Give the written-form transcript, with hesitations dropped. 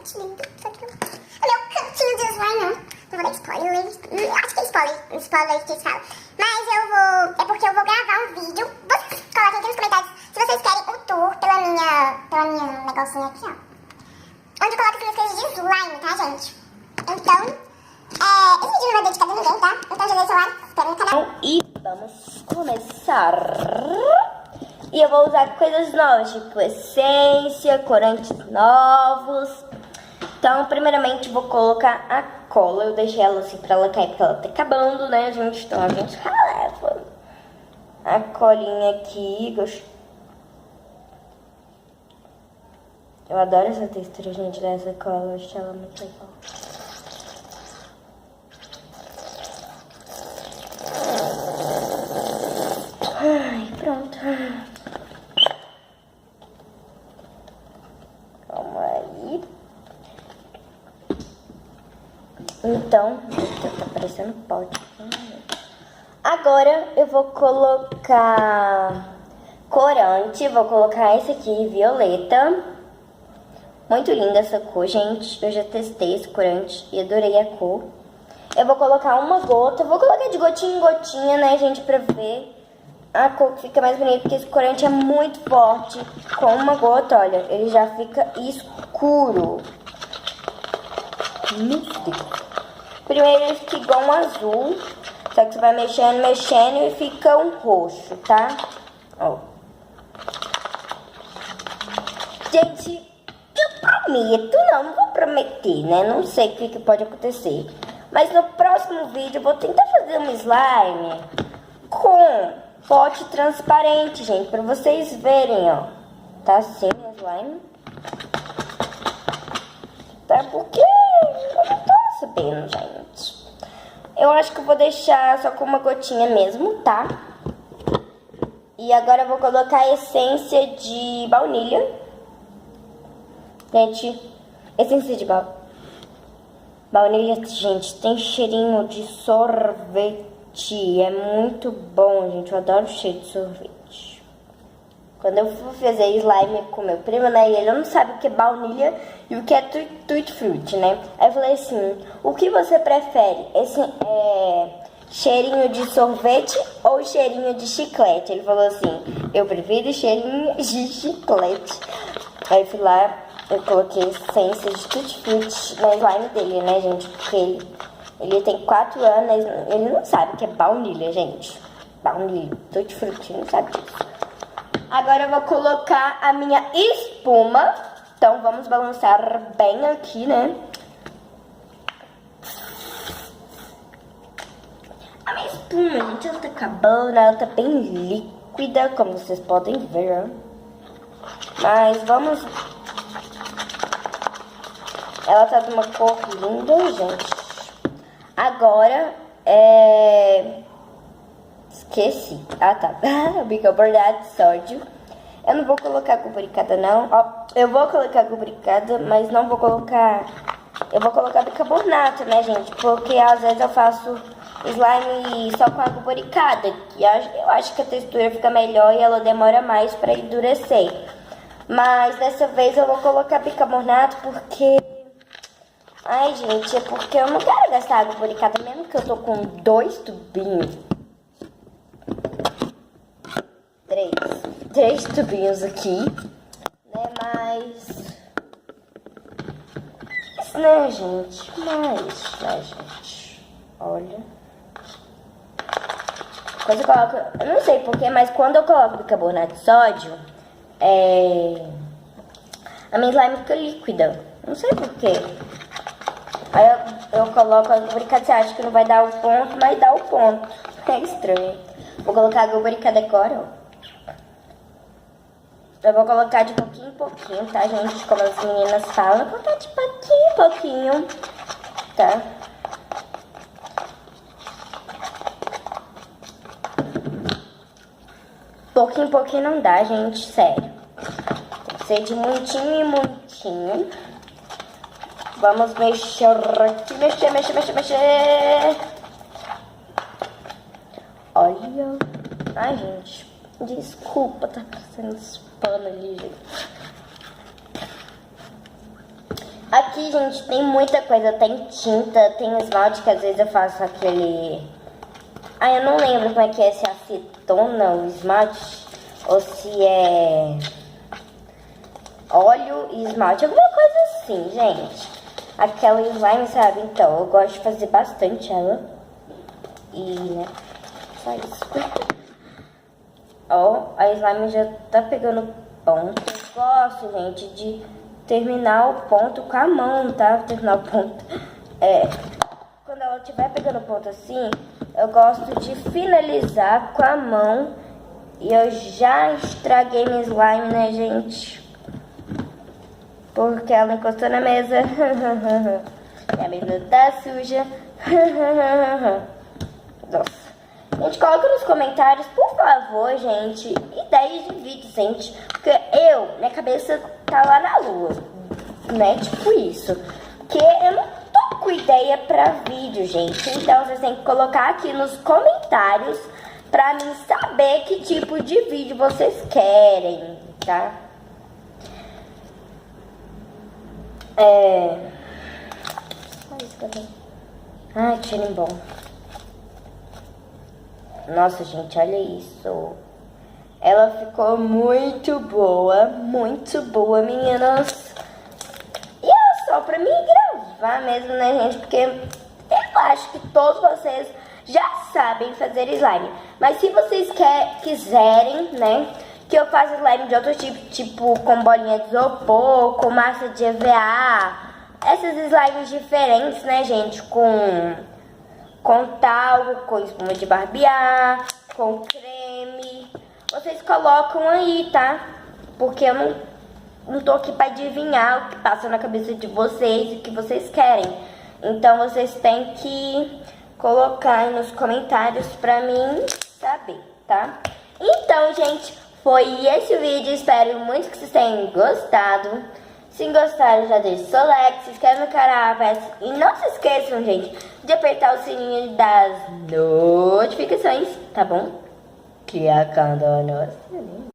Que lindo. Só que o meu cantinho de slime, não vou dar spoiler. Acho que é spoiler que eles falam. Mas eu vou, é porque eu vou gravar um vídeo. Vocês coloquem aqui nos comentários se vocês querem o tour pela minha negocinho aqui, ó. Onde eu coloco as minhas coisas de slime, tá, gente? Então, esse vídeo não vai dedicar a ninguém, tá? Então já deixa o like, se inscreve no canal. E vamos começar. E eu vou usar coisas novas, tipo essência, corantes novos. Então, primeiramente, vou colocar a cola. Eu deixei ela assim pra ela cair, porque ela tá acabando, né, gente? Então, a gente releva a colinha aqui. Eu adoro essa textura, gente, dessa cola. Eu acho ela muito legal. Ai, pronto. Vamos aí. Então, tá parecendo pote. Agora eu vou colocar corante. Vou colocar esse aqui, violeta. Muito linda essa cor, gente. Eu já testei esse corante e adorei a cor. Eu vou colocar uma gota. Vou colocar de gotinha em gotinha, né, gente, pra ver a cor que fica mais bonita, porque esse corante é muito forte. Com uma gota, olha, ele já fica escuro. Místico. Primeiro ele fica igual um azul, só que você vai mexendo e fica um roxo, tá? Ó. Gente, eu prometo, não vou prometer, né? Não sei o que pode acontecer. Mas no próximo vídeo eu vou tentar fazer um slime com pote transparente, gente, pra vocês verem, ó. Tá assim o slime. Tá, porque eu não tô sabendo, gente. Eu acho que eu vou deixar só com uma gotinha mesmo, tá? E agora eu vou colocar a essência de baunilha. Gente, essência de baunilha, gente, tem cheirinho de sorvete. É muito bom, gente. Eu adoro o cheiro de sorvete. Quando eu fui fazer slime com meu primo, né? E ele não sabe o que é baunilha e o que é tutti frutti, né? Aí eu falei assim: o que você prefere? Esse cheirinho de sorvete ou cheirinho de chiclete? Ele falou assim: eu prefiro cheirinho de chiclete. Aí eu fui lá, eu coloquei essência de tutti frutti na slime dele, né, gente? Porque ele tem 4 anos, ele não sabe o que é baunilha, gente. Baunilha, tutti frutti, não sabe disso. Agora eu vou colocar a minha espuma. Então vamos balançar bem aqui, né? A minha espuma, gente, ela tá acabando, ela tá bem líquida, como vocês podem ver. Mas vamos... Ela tá de uma cor linda, gente. Agora, esqueci. Ah, tá. Bicarbonato de sódio. Eu não vou colocar lubrificada, não. Ó, eu vou colocar lubrificada, mas não vou colocar... Eu vou colocar bicarbonato, né, gente? Porque às vezes eu faço slime só com a lubrificada. E eu acho que a textura fica melhor e ela demora mais pra endurecer. Mas dessa vez eu vou colocar bicarbonato porque... Ai, gente, é porque eu não quero gastar água lubrificada, mesmo que eu tô com 2 tubinhos. 3 tubinhos aqui, né, mas... Isso, né, gente? Mas, né, gente? Olha... Quando eu coloco... Eu não sei porquê, mas quando eu coloco bicarbonato de sódio, a minha slime fica líquida. Não sei porquê. Aí eu coloco a lubrificada, você acha que não vai dar o ponto, mas dá o ponto. É estranho. Vou colocar a lubrificada agora, ó. Eu vou colocar de pouquinho em pouquinho, tá, gente? Como as meninas falam, vou colocar de pouquinho em pouquinho, tá? Pouquinho em pouquinho não dá, gente, sério. Tem que ser de muitinho em muitinho. Vamos mexer aqui, mexer. Olha. Ai, gente. Desculpa, tá passando esse pano ali, gente. Aqui, gente, tem muita coisa. Tem tinta, tem esmalte, que às vezes eu faço aquele... Ah, eu não lembro como é que é, se é acetona o esmalte, ou se é óleo e esmalte, alguma coisa assim, gente. Aquela slime, sabe? Então, eu gosto de fazer bastante ela. E, né, só isso. Ó, a slime já tá pegando ponto. Eu gosto, gente, de terminar o ponto com a mão, tá? Terminar o ponto. Quando ela estiver pegando ponto assim, eu gosto de finalizar com a mão. E eu já estraguei minha slime, né, gente? Porque ela encostou na mesa. Minha mesa tá suja. Nossa. Gente, coloca nos comentários, por favor, gente, ideias de vídeo, gente. Porque minha cabeça tá lá na lua, né? Tipo isso. Porque eu não tô com ideia pra vídeo, gente. Então vocês têm que colocar aqui nos comentários pra mim saber que tipo de vídeo vocês querem, tá? Só isso que eu tenho. Ai, que cheirinho bom. Nossa, gente, olha isso. Ela ficou muito boa, meninas. E é só pra mim gravar mesmo, né, gente? Porque eu acho que todos vocês já sabem fazer slime. Mas se vocês quiserem, né, que eu faça slime de outro tipo com bolinha de isopor, com massa de EVA, essas slimes diferentes, né, gente, com talco, com espuma de barbear, com creme, vocês colocam aí, tá? Porque eu não tô aqui pra adivinhar o que passa na cabeça de vocês e o que vocês querem. Então vocês têm que colocar aí nos comentários pra mim saber, tá? Então, gente, foi esse o vídeo. Espero muito que vocês tenham gostado. Se gostaram, já deixa o seu like, se inscreve no canal, e não se esqueçam, gente, de apertar o sininho das notificações, tá bom? Clicando no sininho.